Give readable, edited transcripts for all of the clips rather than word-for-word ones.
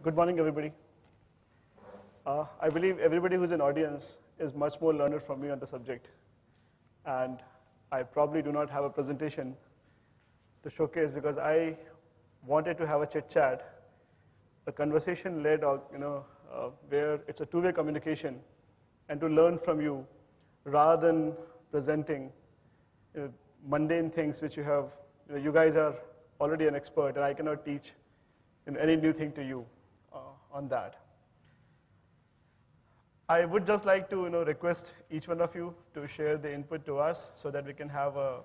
Good morning, everybody. I believe everybody who's in audience is much more learned from me on the subject. And I probably do not have a presentation to showcase because I wanted to have a chit-chat, a conversation-led, where it's a two-way communication, and to learn from you rather than presenting mundane things which you have. You guys are already an expert, and I cannot teach any new thing to you on that. I would just like to request each one of you to share the input to us so that we can have a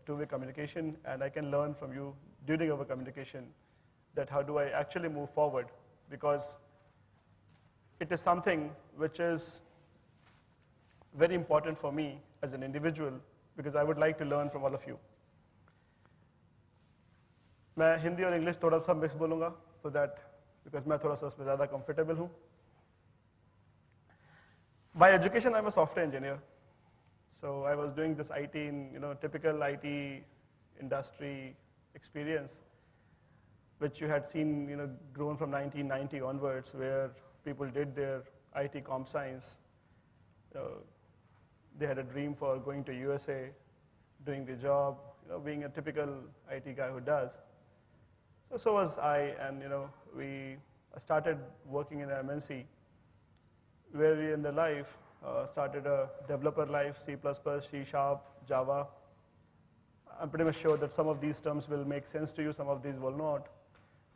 two-way communication, and I can learn from you during our communication that how do I actually move forward, because it is something which is very important for me as an individual, because I would like to learn from all of you. मैं हिंदी और English थोड़ा सा mix बोलूँगा so that because मैं थोड़ा सा उसमें ज़्यादा comfortable हूँ. By education, I'm a software engineer. So I was doing this IT in typical IT industry experience, which you had seen grown from 1990 onwards, where people did their IT comp science. They had a dream for going to USA, doing the job, being a typical IT guy who does. So was I, and we started working in an MNC, where we in the life started a developer life, C++, C#, Java. I'm pretty much sure that some of these terms will make sense to you, some of these will not.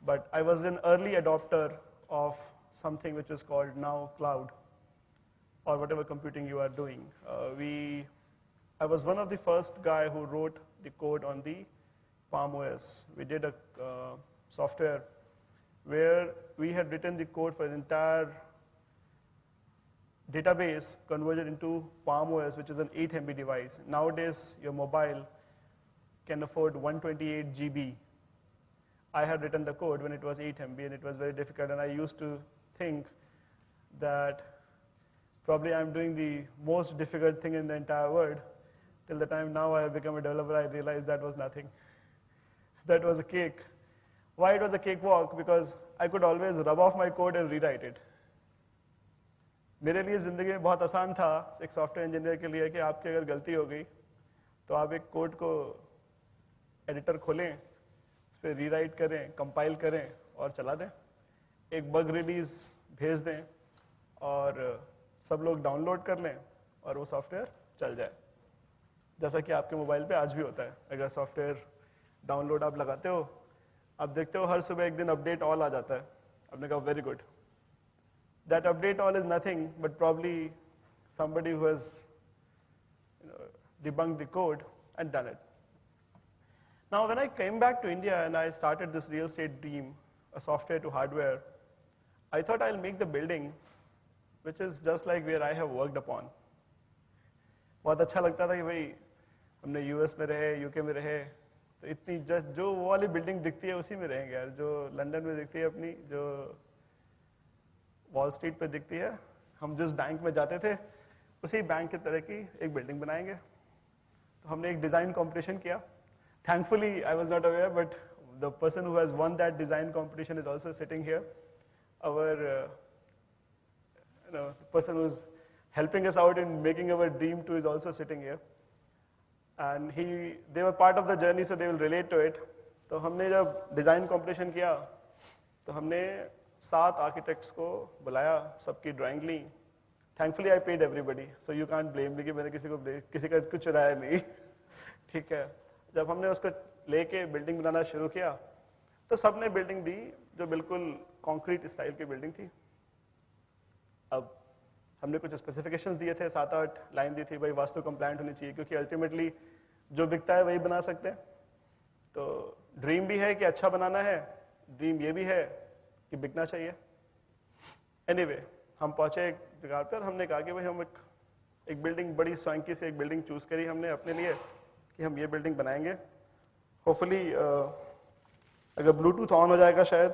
But I was an early adopter of something which is called now cloud, or whatever computing you are doing. I was one of the first guy who wrote the code on the Palm OS. We did a software where we had written the code for the entire database converted into Palm OS, which is an 8 MB device. Nowadays, your mobile can afford 128 GB. I had written the code when it was 8 MB, and it was very difficult, and I used to think that probably I'm doing the most difficult thing in the entire world. Till the time now I have become a developer, I realized that was nothing. That was a cake. Why it was a cakewalk? Because I could always rub off my code and rewrite it. मेरे लिए ज़िंदगी में बहुत आसान था एक software engineer के लिए कि आपकी अगर गलती हो गई तो आप एक कोड को एडिटर खोलें, उस पर रीराइट करें, कंपाइल करें और चला दें, एक बग रिलीज भेज दें और सब लोग डाउनलोड कर लें और वो सॉफ्टवेयर चल जाए. जैसा कि आपके मोबाइल पे आज भी होता है. अगर सॉफ्टवेयर डाउनलोड आप लगाते हो, आप देखते हो हर सुबह एक दिन अपडेट ऑल आ जाता है. आपने कहा very good. That update all is nothing but probably somebody who has debunked the code and done it. Now when I came back to India and I started this real estate dream, a software to hardware, I thought I'll make the building which is just like where I have worked upon. बहुत अच्छा लगता था कि भाई हमने US में रहे, UK में रहे, तो इतनी जो वो वाली बिल्डिंग दिखती है उसी में रहेंगे यार, जो लंदन में दिखती है अपनी, जो वॉल स्ट्रीट पे दिखती है, हम जिस बैंक में जाते थे उसी बैंक की तरह की एक बिल्डिंग बनाएंगे. तो हमने एक डिज़ाइन कॉम्पिटिशन किया. Thankfully I was not aware, but the person who has won that design competition is also sitting here. Our person who's helping us out in making our dream too is also sitting here. And they were part of the journey, so they will relate to it. तो हमने जब design competition किया तो हमने 7 architects को बुलाया, सबकी drawing ली. Thankfully I paid everybody, so you can't blame me कि मैंने किसी का कुछ चुराया नहीं. ठीक है. जब हमने उसको लेके बिल्डिंग बनाना शुरू किया तो सबने बिल्डिंग दी जो बिल्कुल कॉन्क्रीट स्टाइल की बिल्डिंग थी. अब हमने कुछ स्पेसिफिकेशंस दिए थे, 7-8 लाइन दी थी, भाई वास्तु कंप्लायंट होनी चाहिए, क्योंकि अल्टीमेटली जो बिकता है वही बना सकते हैं. तो ड्रीम भी है कि अच्छा बनाना है, ड्रीम ये भी है कि बिकना चाहिए. एनीवे, हम पहुंचे एक जगह पर, हमने कहा कि भाई हम एक बिल्डिंग, बड़ी स्वांकी से एक बिल्डिंग चूज करी हमने अपने लिए कि हम ये बिल्डिंग बनाएंगे. होपफुली अगर ब्लूटूथ ऑन हो जाएगा शायद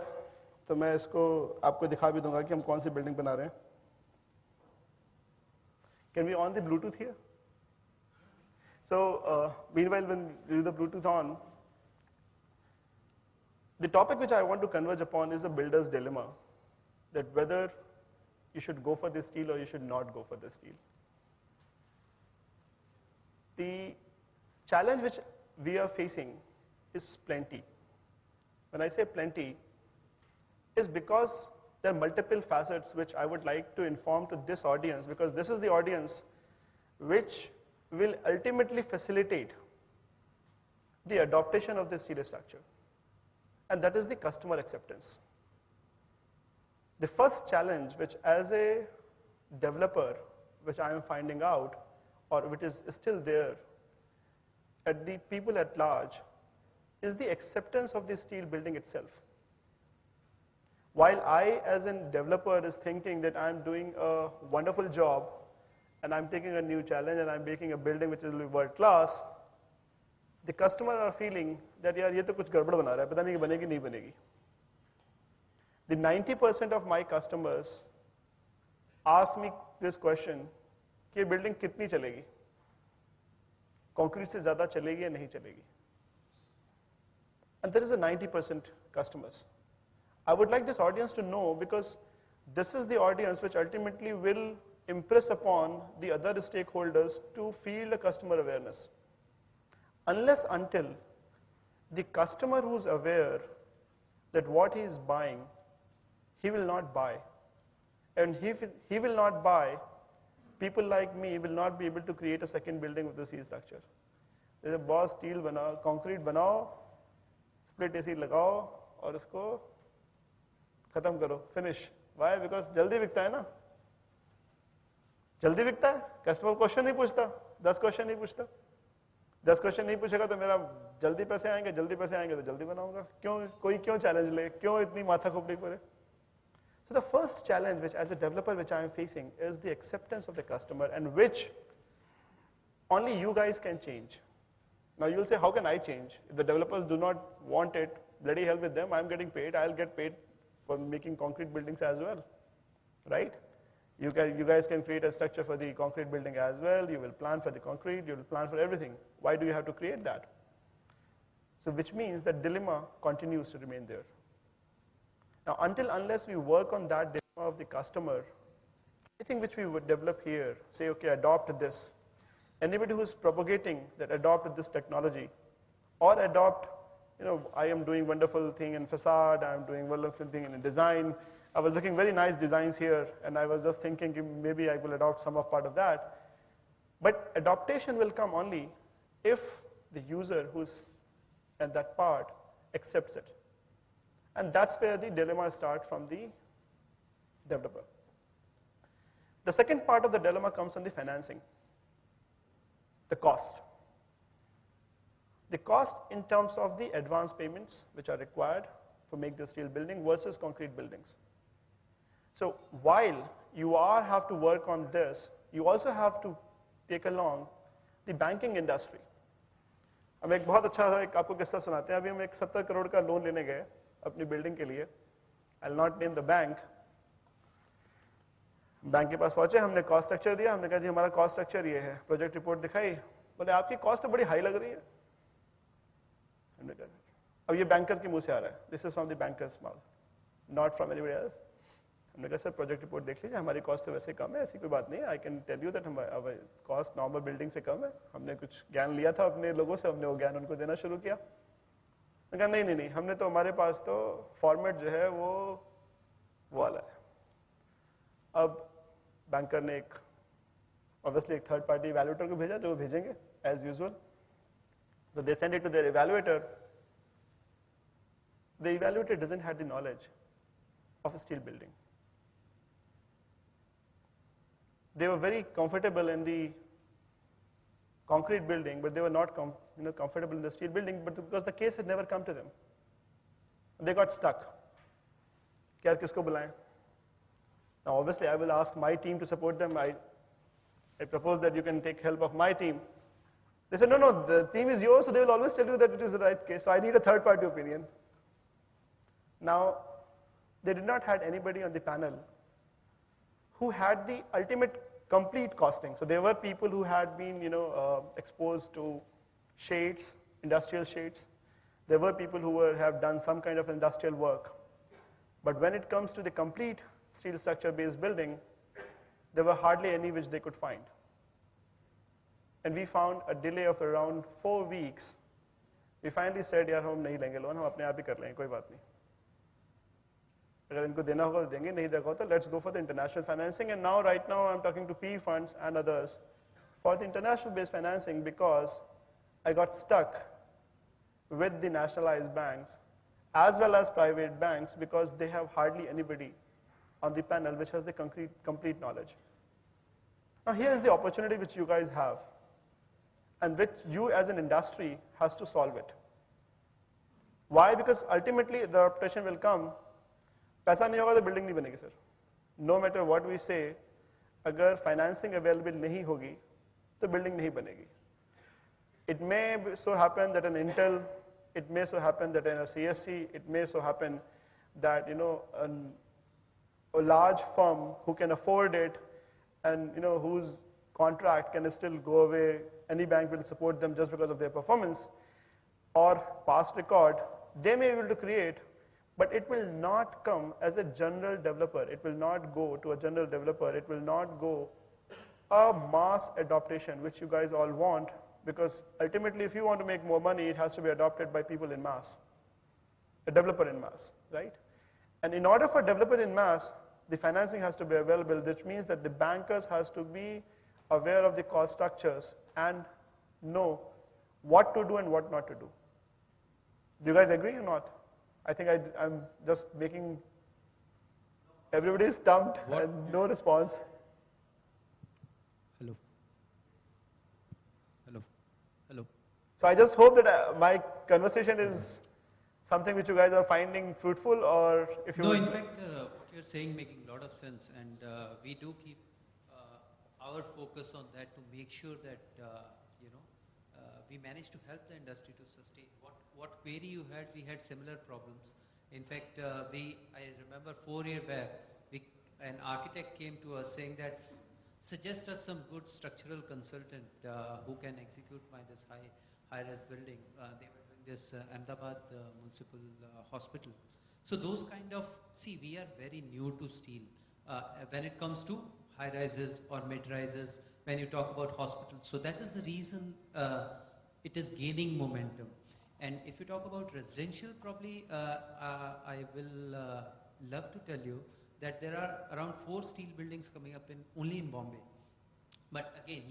तो मैं इसको आपको दिखा भी दूंगा कि हम कौन सी बिल्डिंग बना रहे हैं. Can we on the Bluetooth here? So meanwhile, when you do the Bluetooth on, the topic which I want to converge upon is the builder's dilemma. that whether you should go for this steel or you should not go for this steel. The challenge which we are facing is plenty. When I say plenty, is because there are multiple facets which I would like to inform to this audience, because this is the audience which will ultimately facilitate the adoption of this steel structure, and that is the customer acceptance. The first challenge which as a developer, which I am finding out, or which is still there at the people at large, is the acceptance of the steel building itself. While I as a developer is thinking that I'm doing a wonderful job and I'm taking a new challenge and I'm making a building which will be world class, the customer are feeling that yaar ye to kuch gadbad bana raha hai, pata nahi ki banegi nahi banegi. The 90% of my customers ask me this question कि building कितनी चलेगी, concrete से ज़्यादा चलेगी या नहीं चलेगी. And there is a 90% customers. I would like this audience to know, because this is the audience which ultimately will impress upon the other stakeholders to feel the customer awareness. Unless until the customer who is aware that what he is buying, he will not buy. And if he will not buy, people like me will not be able to create a second building with the steel structure. There's a boss steel banao, concrete banao, split AC लगाओ और इसको खत्म करो, finish. Why? Because जल्दी बिकता है ना, जल्दी बिकता है, कस्टमर क्वेश्चन नहीं पूछता, 10 क्वेश्चन नहीं पूछता, 10 क्वेश्चन नहीं पूछेगा तो मेरा जल्दी पैसे आएंगे तो जल्दी बनाऊंगा, कोई क्यों चैलेंज ले, क्यों इतनी माथा खोपड़ी करे. So the first challenge which as a developer which I am facing is the acceptance of the customer, and which only you guys can change. Now you'll say, how can I change? If the developers do not want it, bloody hell with them, I'm getting paid, I'll get paid for making concrete buildings as well, right? You guys can create a structure for the concrete building as well, you will plan for the concrete, you will plan for everything. Why do you have to create that? So which means that dilemma continues to remain there. Now unless we work on that dilemma of the customer, anything which we would develop here, say okay, adopt this, anybody who is propagating that adopt this technology, or adopt, I am doing wonderful thing in facade, I am doing wonderful thing in design, I was looking very nice designs here, and I was just thinking maybe I will adopt some of part of that. But adaptation will come only if the user who's at that part accepts it. And that's where the dilemma starts from the developer. The second part of the dilemma comes from the financing, the cost. The cost in terms of the advance payments which are required for make the steel building versus concrete buildings. So while you have to work on this, you also have to take along the banking industry. हम एक बहुत अच्छा सा आपको किस्सा सुनाते हैं. अभी हम एक 70 करोड़ का लोन लेने गए अपनी बिल्डिंग के लिए. I'll not name the bank. Bank के पास पहुंचे, हमने कॉस्ट स्ट्रक्चर दिया, हमने कहा जी हमारा कॉस्ट स्ट्रक्चर ये है, प्रोजेक्ट रिपोर्ट दिखाई, बोले आपकी कॉस्ट तो बड़ी हाई लग रही है. हमने कहा अब ये बैंकर के मुंह से आ रहा है, this is from the bankers mouth, not from anybody else. हमने कहा सर प्रोजेक्ट रिपोर्ट देख लीजिए, हमारी कॉस्ट तो वैसे कम है, ऐसी कोई बात नहीं है, I can tell you that हमारी कॉस्ट नॉर्मल बिल्डिंग से कम है. हमने कुछ ज्ञान लिया था अपने लोगों से, हमने वो ज्ञान उनको देना शुरू किया. मैंने कहा नहीं, हमने तो हमारे पास तो फॉर्मेट जो है वो वाला है. अब बैंकर ने ऑब्वियसली एक थर्ड पार्टी इवैल्यूएटर को भेजा, जो वो भेजेंगे as usual. So they send it to their evaluator. The evaluator doesn't have the knowledge of a steel building. They were very comfortable in the concrete building, but they were not comfortable in the steel building, but because the case had never come to them. They got stuck. क्या किसको बुलाएं? Now obviously I will ask my team to support them. I propose that you can take help of my team. They said, no, the team is yours, so they will always tell you that it is the right case. So I need a third party opinion. Now, they did not have anybody on the panel who had the ultimate complete costing. So there were people who had been, exposed to shades, industrial shades. There were people who have done some kind of industrial work. But when it comes to the complete steel structure-based building, there were hardly any which they could find. And we found a delay of around 4 weeks. We finally said, यार हम नहीं लेंगे loan, हम अपने आप ही कर लेंगे, कोई बात नहीं. अगर इनको देना होगा तो देंगे, नहीं देगा होगा तो let's go for the international financing. And now, right now, I'm talking to PE funds and others for the international-based financing because I got stuck with the nationalized banks as well as private banks because they have hardly anybody on the panel which has the complete knowledge. Now here's the opportunity which you guys have and which you as an industry has to solve it. Why? Because ultimately the reputation will come, पैसा नहीं होगा तो building नहीं बनेगी sir. No matter what we say, अगर financing available नहीं होगी तो building नहीं बनेगी. It may so happen that an Intel, it may so happen that in a CSC, it may so happen that a large firm who can afford it and whose contract can still go away, any bank will support them just because of their performance or past record, they may be able to create, but it will not come as a general developer. It will not go to a general developer. It will not go a mass adoption, which you guys all want, because ultimately if you want to make more money, it has to be adopted by people in mass, a developer in mass, right? And in order for developer in mass, the financing has to be available, which means that the bankers has to be aware of the cost structures and know what to do and what not to do. Do you guys agree or not? I think I'm just making everybody stumped and no response. Hello. Hello. Hello. So I just hope that my conversation is something which you guys are finding fruitful, or if you No, in fact, what you're saying making a lot of sense, and we do keep our focus on that to make sure that we manage to help the industry to sustain. What query you had, we had similar problems. In fact, I remember 4 years back, an architect came to us saying that suggest us some good structural consultant who can execute this high-rise building. They were doing this Ahmedabad Municipal Hospital. So those kind of, we are very new to steel. When it comes to high-rises or mid-rises, when you talk about hospitals. So that is the reason it is gaining momentum. And if you talk about residential, probably I will love to tell you that there are around 4 steel buildings coming up only in Bombay. But again,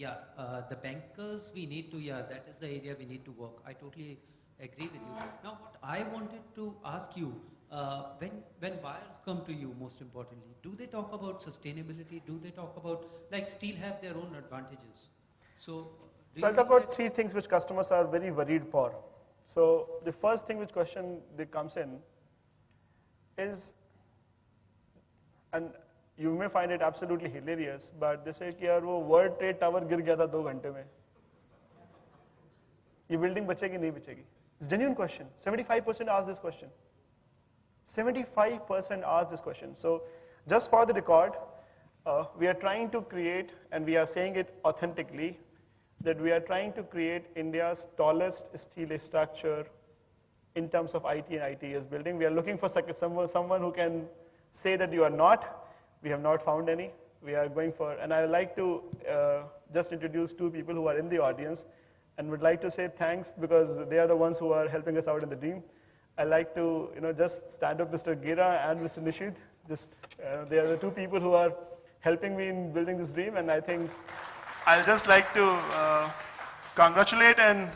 the bankers we need to, that is the area we need to work. I totally agree with you. Now, what I wanted to ask you, when buyers come to you, most importantly, do they talk about sustainability? Do they talk about, like steel have their own advantages? So I'll talk about 3 things which customers are very worried for. So the first thing which question that comes in is, and you may find it absolutely hilarious, but they say कि यार वो World Trade Tower गिर गया था 2 घंटे में. ये building बचेगी नहीं बचेगी? It's a genuine question. 75% ask this question. 75% ask this question. So just for the record, we are trying to create, and we are saying it authentically, that we are trying to create India's tallest steel structure in terms of IT and ITES building. We are looking for someone who can say that you are not. We have not found any. We are going for, and I would like to just introduce 2 people who are in the audience and would like to say thanks because they are the ones who are helping us out in the dream. I'd like to just stand up Mr. Gira and Mr. Nishid. They are the 2 people who are helping me in building this dream, and I think I'll just like to congratulate and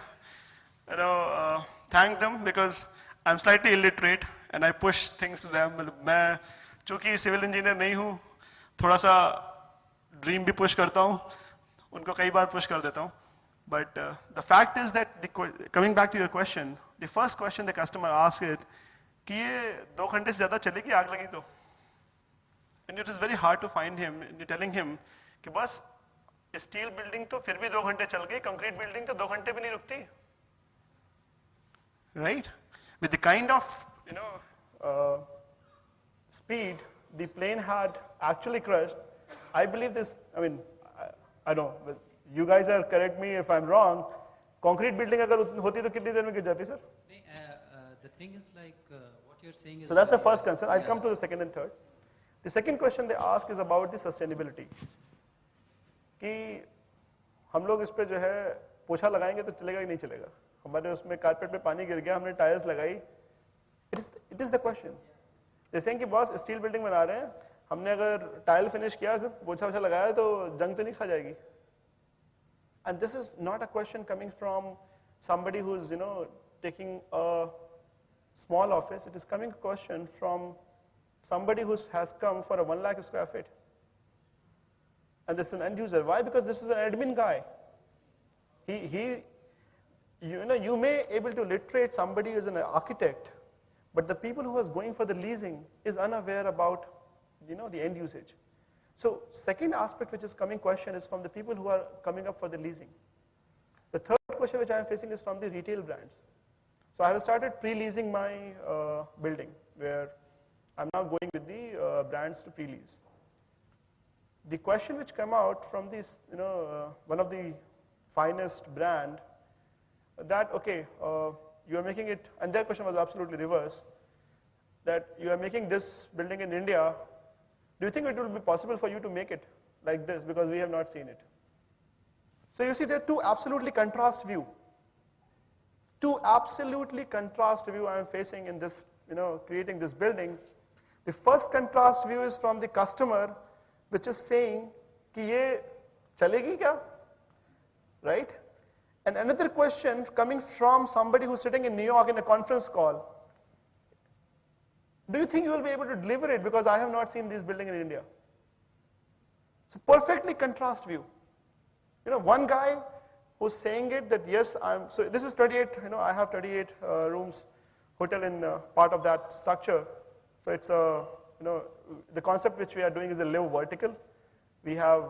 thank them because I'm slightly illiterate and I push things to them. मैं चूँकि civil engineer नहीं हूँ, थोड़ा सा dream भी push करता हूँ, उनको कई बार push कर देता हूँ. But the fact is that, coming back to your question, the first question the customer asks is कि ये 2 घंटे से ज़्यादा चलेगी आग लगी तो? And it is very hard to find him. And you're telling him कि बस steel building तो फिर भी 2 घंटे चल गई, concrete building तो 2 घंटे भी नहीं रुकती, right? With the kind of speed the plane had actually crashed, I believe this. I mean, I don't know. You guys are correct me if I'm wrong. Concrete building अगर होती तो कितनी देर में गिर जाती sir? The thing is like what you're saying is So that's the very first right. concern. I'll come to the second and third. The second question they ask is about the sustainability. कि हम लोग इस पे जो है पोछा लगाएंगे तो चलेगा कि नहीं चलेगा? हमारे उसमें कारपेट पे पानी गिर गया, हमने टायर्स लगाई. It is the question. They're saying कि बॉस स्टील बिल्डिंग बना रहे हैं, हमने अगर टाइल फिनिश किया, पोछा वोछा लगाया तो जंग तो नहीं खा जाएगी. And this is not a question coming from somebody who's taking a small office. It is coming a question from somebody who has come for a 1 lakh square feet. And this is an end user. Why? Because this is an admin guy. You may able to literate somebody who's an architect, but the people who is going for the leasing is unaware about the end usage. So second aspect which is coming question is from the people who are coming up for the leasing. The third question which I am facing is from the retail brands. So I have started pre-leasing my building, where I'm now going with the brands to pre-lease. The question which come out from this, one of the finest brand, that okay, you are making it, and their question was absolutely reverse, that you are making this building in India. Do you think it will be possible for you to make it like this, because we have not seen it? So you see there are two absolutely contrast view. Two absolutely contrast view I am facing in this, creating this building. The first contrast view is from the customer, which is saying, कि ये चलेगी क्या? Right? And another question coming from somebody who's sitting in New York in a conference call. Do you think you will be able to deliver it, because I have not seen this building in India? So perfectly contrast view. One guy who's saying it that yes, so this is 38, I have 38 rooms hotel in part of that structure. So it's the concept which we are doing is a live vertical. We have,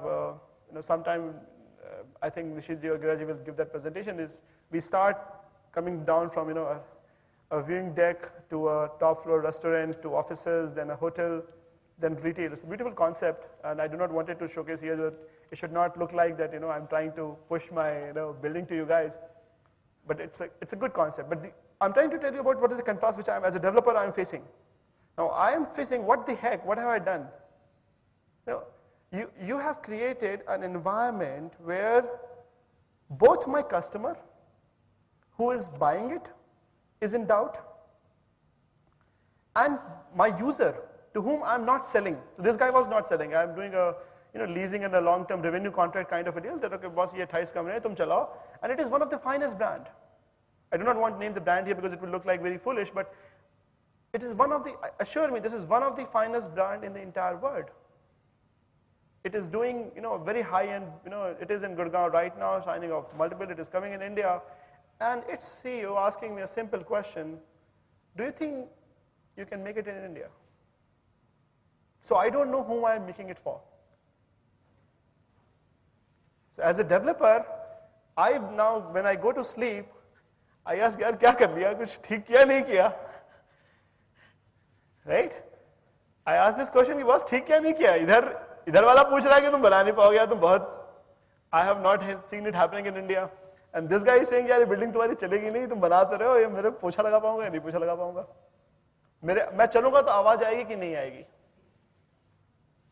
sometime, I think Nishidji or Giraji will give that presentation, is we start coming down from, a viewing deck to a top floor restaurant to offices, then a hotel, then retail. It's a beautiful concept, and I do not want it to showcase here that it should not look like that, I'm trying to push my, building to you guys. But it's a good concept. But I'm trying to tell you about what is the contrast which as a developer, I'm facing. Now, I am facing, what the heck, what have I done? You have created an environment where both my customer, who is buying it, is in doubt, and my user, to whom I'm not selling. So this guy was not selling. I'm doing a leasing and a long-term revenue contract kind of a deal. That okay, boss, ye 28 kam rahe, tum chalao. And it is one of the finest brand. I do not want to name the brand here because it will look like very foolish, but it is one of the, assure me, this is one of the finest brand in the entire world. It is doing, very high-end, it is in Gurgaon right now, signing off multiple, it is coming in India. And its CEO asking me a simple question, do you think you can make it in India? So I don't know whom I am making it for. So as a developer, I now, when I go to sleep, I ask, yaar, kya kar liya? Kuch theek kiya, nahi kiya? Right? I ask this question, ki boss, theek kya, nahi kiya? Idhar wala pooch raha hai ki tum bana nahi paoge, yaar, tum bahut, I have not seen it happening in India. And this guy is saying, yaar, building तुम्हारी चलेगी नहीं, तुम बनाते रहो, ये मेरे पोछा लगा पाऊंगा या नहीं पोछा लगा पाऊंगा? मैं चलूंगा तो आवाज आएगी कि नहीं आएगी?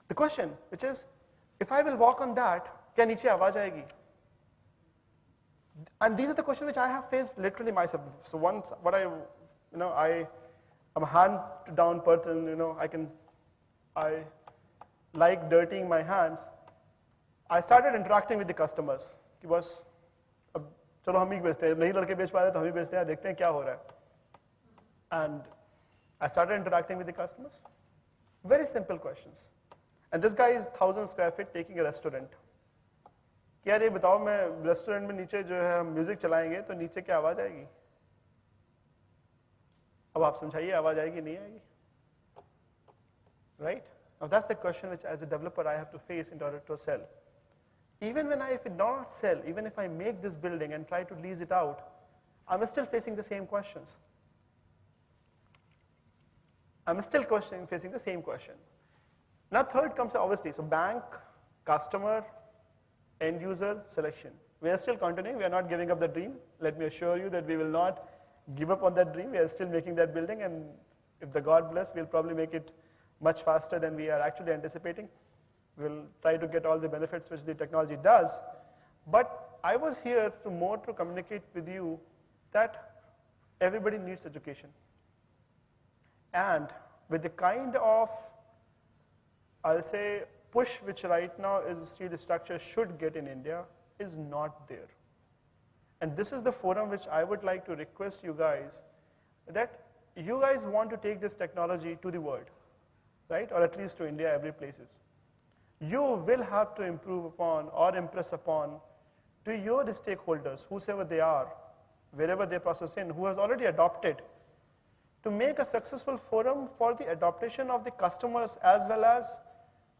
The question, which is, if I will walk on that, क्या नीचे आवाज आएगी? And these are the questions which I have faced literally myself. So once, what I am a hand-down person, I like dirtying my hands. I started interacting with the customers. कि बस अब चलो हम ही बेचते हैं, नहीं लड़के बेच पा रहे तो हम ही बेचते हैं, देखते हैं क्या हो रहा है. And I started interacting with the customers. Very simple questions. And this guy is 1,000 square feet taking a restaurant. क्या ये बताओ, मैं रेस्टोरेंट में नीचे जो है हम म्यूजिक चलाएंगे तो नीचे क्या आवाज आएगी? अब आप समझाइए, आवाज आएगी नहीं आएगी? Right? Now that's the question which as a developer I have to face in order to sell. Even when if it not sell, even if I make this building and try to lease it out, I'm still facing the same questions. I'm still facing the same question. Now third comes obviously, so bank, customer, end user, selection. We are still continuing, we are not giving up the dream. Let me assure you that we will not give up on that dream. We are still making that building, and If the God bless, we'll probably make it much faster than we are actually anticipating. We'll try to get all the benefits which the technology does. But I was here to communicate with you that everybody needs education. And with the kind of, I'll say, push which right now is steel structure should get in India is not there. And this is the forum which I would like to request you guys that you guys want to take this technology to the world, right? Or at least to India, every places. You will have to improve upon or impress upon to your stakeholders, whosoever they are, wherever they process in, who has already adopted, to make a successful forum for the adaptation of the customers as well as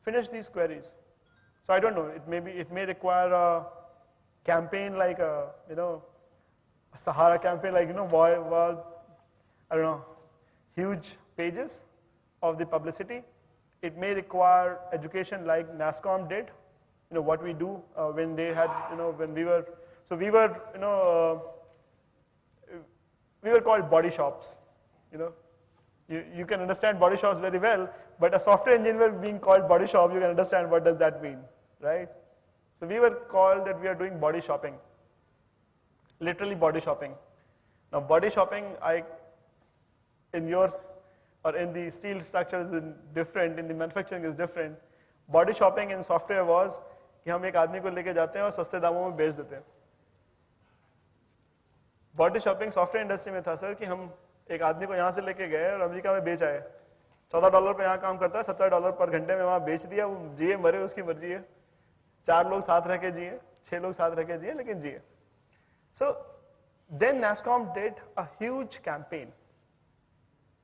finish these queries. So I don't know, it may require a campaign like a Sahara campaign, like I don't know, huge pages of the publicity. It may require education like NASSCOM did, what we do when they had, when we were called body shops, You can understand body shops very well, but a software engineer being called body shop, you can understand what does that mean, right? So we were called that we are doing body shopping, literally body shopping. Now body shopping, in yours or in the steel structure is different, in the manufacturing is different. Body shopping in software was कि हम एक आदमी को लेके जाते हैं और सस्ते दामों में बेच देते हैं. Body shopping software industry में था सर कि हम एक आदमी को यहाँ से लेके गए और अमेरिका में बेच आए. $14 पे यहाँ काम करता है, $70 पर घंटे में वहाँ बेच दिया, वो जिए मरे उसकी मर्जी है. 4 लोग साथ रह के जिए, 6 लोग साथ रह के जिए, लेकिन जिए. So then NASSCOM did a huge campaign,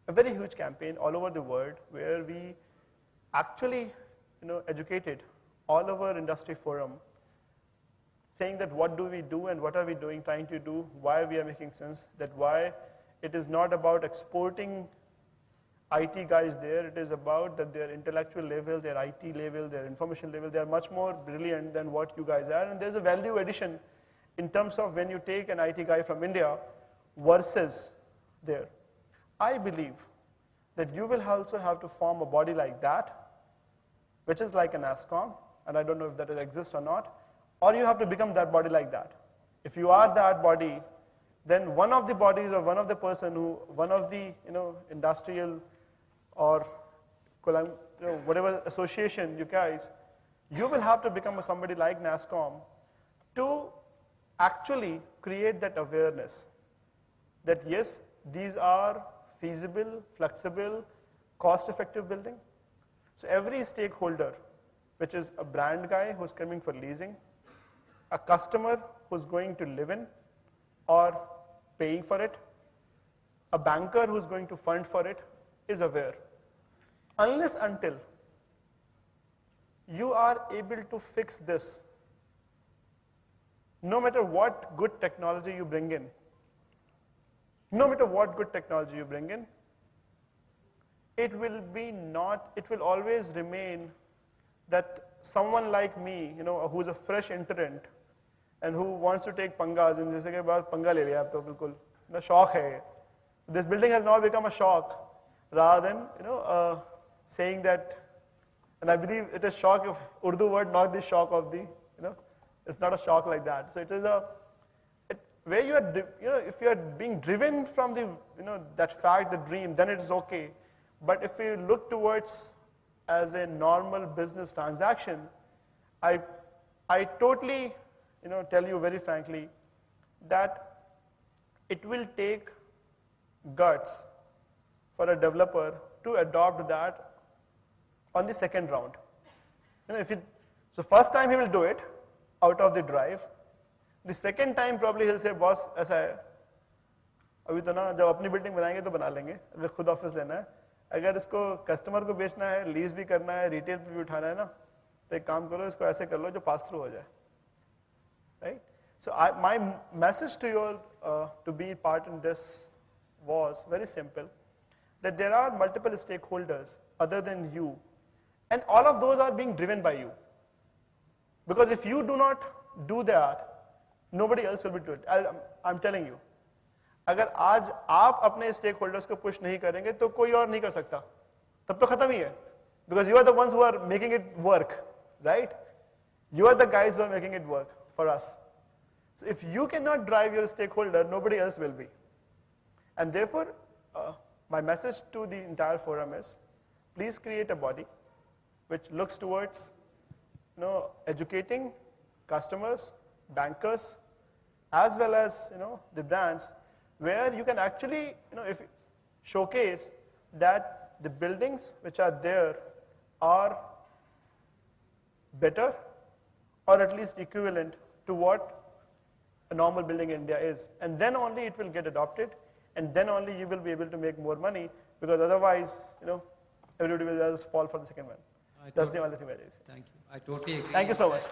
a very huge campaign all over the world where we actually educated all over industry forum saying that what do we do and what are we doing, trying to do, why we are making sense, that why it is not about exporting IT guys there, it is about that their intellectual level, their IT level, their information level, they are much more brilliant than what you guys are, and there's a value addition in terms of when you take an IT guy from India versus there. I believe that you will also have to form a body like that, which is like an ASCOM, and I don't know if that exists or not, or you have to become that body like that. If you are that body, then one of the bodies or one of the person who, one of the industrial or whatever association you guys, you will have to become somebody like NASSCOM to actually create that awareness that yes, these are feasible, flexible, cost-effective building. So every stakeholder, which is a brand guy who's coming for leasing, a customer who's going to live in or paying for it, a banker who's going to fund for it, is aware. Unless until you are able to fix this, no matter what good technology you bring in, it will always remain that someone like me, who's a fresh entrant and who wants to take pangas, and जैसे के बाद पंगा ले लिया आप तो बिल्कुल, शौक है. This building has now become a shock rather than saying that, and I believe it is shock of Urdu word, not the shock of the, it's not a shock like that. So it is where you are, if you are being driven from the, that fact, the dream, then it is okay. But if you look towards as a normal business transaction, I totally, tell you very frankly that it will take guts for a developer to adopt that on the second round. So first time he will do it out of the drive. The second time probably he'll say, boss, ऐसा है, अभी तो ना जब अपनी building बनाएंगे तो बना लेंगे, अगर खुद ऑफिस लेना है, अगर इसको कस्टमर को बेचना है, लीज भी करना है, रिटेल पे भी उठाना है ना, तो एक काम करो, इसको ऐसे कर लो जो पास थ्रू हो जाए, right? So my message to you all to be part in this was very simple, that there are multiple stakeholders other than you, and all of those are being driven by you. Because if you do not do that, nobody else will be doing it. I'm telling you. अगर आज आप अपने stake holders को push नहीं करेंगे तो कोई और नहीं कर सकता, तब तो खत्म ही है, because you are the ones who are making it work, right? You are the guys who are making it work for us. So if you cannot drive your stakeholder, nobody else will be. And therefore, my message to the entire forum is, please create a body which looks towards educating customers, bankers, as well as the brands, where you can actually if showcase that the buildings which are there are better or at least equivalent to what a normal building in India is, and then only it will get adopted, and then only you will be able to make more money, because otherwise everybody will just fall for the second one. That's the only thing that is. Thank you. I totally agree. Thank you so much.